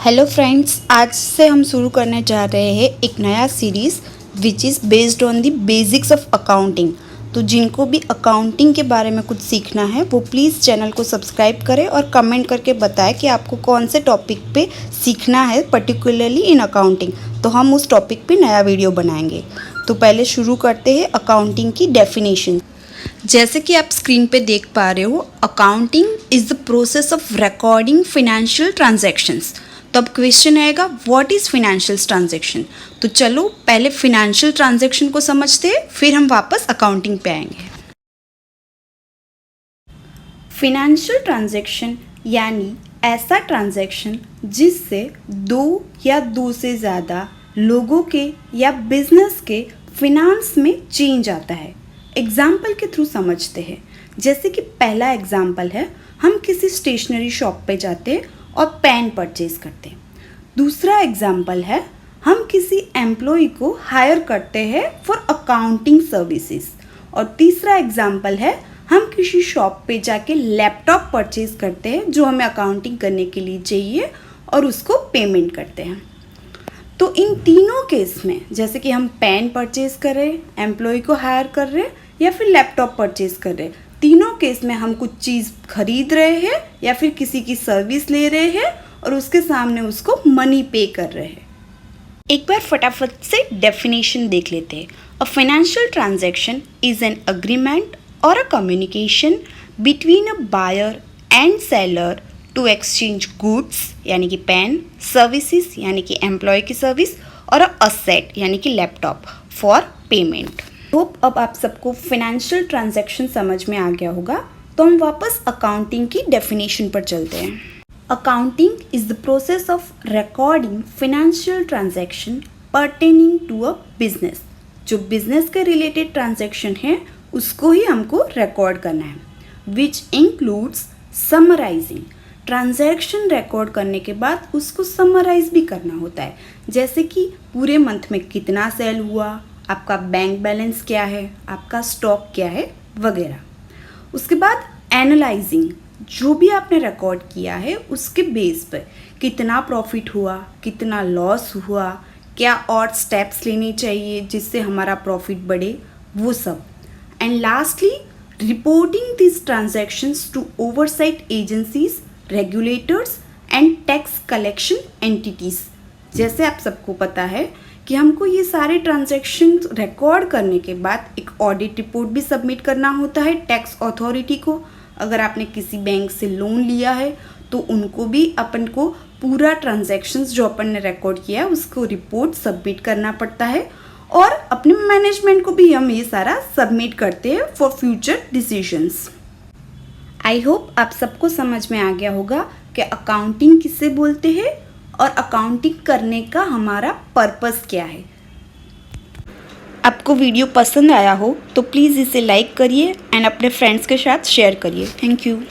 Hello friends, आज से हम शुरू करने जा रहे हैं एक नया series which is based on the basics of accounting. तो जिनको भी अकाउंटिंग के बारे में कुछ सीखना है वो प्लीज़ चैनल को सब्सक्राइब करें और कमेंट करके बताएं कि आपको कौन से टॉपिक पे सीखना है पर्टिकुलरली इन अकाउंटिंग। तो हम उस टॉपिक पे नया वीडियो बनाएंगे। तो पहले शुरू करते हैं अकाउंटिंग की डेफिनेशन। जैसे कि आप स्क्रीन पे देख पा रहे हो, accounting is the process of recording financial transactions. तो अब क्वेश्चन आएगा, व्हाट इज़ फिनेंशियल ट्रांजैक्शन। तो चलो पहले फिनेंशियल ट्रांजैक्शन को समझते हैं, फिर हम वापस अकाउंटिंग पे आएंगे। फिनेंशियल ट्रांजैक्शन यानी ऐसा ट्रांजैक्शन जिससे दो या दो से ज़्यादा लोगों के या बिजनेस के फिनांस में चेंज आता है। एग्जाम्पल के थ्रू समझते हैं। जैसे कि पहला एग्जाम्पल है, हम किसी स्टेशनरी शॉप पे जाते हैं और पेन परचेज करते हैं। दूसरा एग्जाम्पल है, हम किसी एम्प्लॉय को हायर करते हैं फॉर अकाउंटिंग सर्विसेज। और तीसरा एग्जाम्पल है, हम किसी शॉप पे जाके लैपटॉप परचेज करते हैं जो हमें अकाउंटिंग करने के लिए चाहिए और उसको पेमेंट करते हैं। तो इन तीनों केस में, जैसे कि हम पेन परचेज कर रहे हैं, एम्प्लॉय को हायर कर रहे हैं या फिर लैपटॉप परचेज कर रहे हैं, तीनों केस में हम कुछ चीज़ खरीद रहे हैं या फिर किसी की सर्विस ले रहे हैं और उसके सामने उसको मनी पे कर रहे हैं। एक बार फटाफट से डेफिनेशन देख लेते हैं। A financial transaction is an agreement or a communication between a buyer and seller to exchange goods यानी कि पेन, सर्विसेज यानी कि एम्प्लॉय की सर्विस, और अ असेट यानी कि लैपटॉप फॉर पेमेंट। होप अब आप सबको फिनेंशियल ट्रांजैक्शन समझ में आ गया होगा। तो हम वापस अकाउंटिंग की डेफिनेशन पर चलते हैं। Accounting is the process of recording financial transaction pertaining to a business. जो बिजनेस के रिलेटेड ट्रांजैक्शन है उसको ही हमको रिकॉर्ड करना है। Which includes summarising. Transaction record करने के बाद उसको समराइज भी करना होता है, जैसे कि पूरे मंथ में कितना सेल हुआ, आपका बैंक बैलेंस क्या है, आपका स्टॉक क्या है वगैरह। उसके बाद एनालाइजिंग, जो भी आपने रिकॉर्ड किया है उसके बेस पर कितना प्रॉफिट हुआ, कितना लॉस हुआ, क्या और स्टेप्स लेने चाहिए जिससे हमारा प्रॉफिट बढ़े, वो सब। And lastly reporting this transactions to oversight agencies, regulators and tax collection entities. जैसे आप सबको पता है कि हमको ये सारे ट्रांजैक्शन रिकॉर्ड करने के बाद एक ऑडिट रिपोर्ट भी सबमिट करना होता है टैक्स अथॉरिटी को। अगर आपने किसी बैंक से लोन लिया है तो उनको भी अपन को पूरा ट्रांजैक्शंस जो अपन ने रिकॉर्ड किया है उसको रिपोर्ट सबमिट करना पड़ता है, और अपने मैनेजमेंट को भी हम ये सारा सबमिट करते हैं for future decisions. I hope आप सबको समझ में आ गया होगा कि अकाउंटिंग किसे बोलते हैं और अकाउंटिंग करने का हमारा पर्पस क्या है। आपको वीडियो पसंद आया हो तो प्लीज़ इसे लाइक करिए एंड अपने फ्रेंड्स के साथ शेयर करिए। Thank you.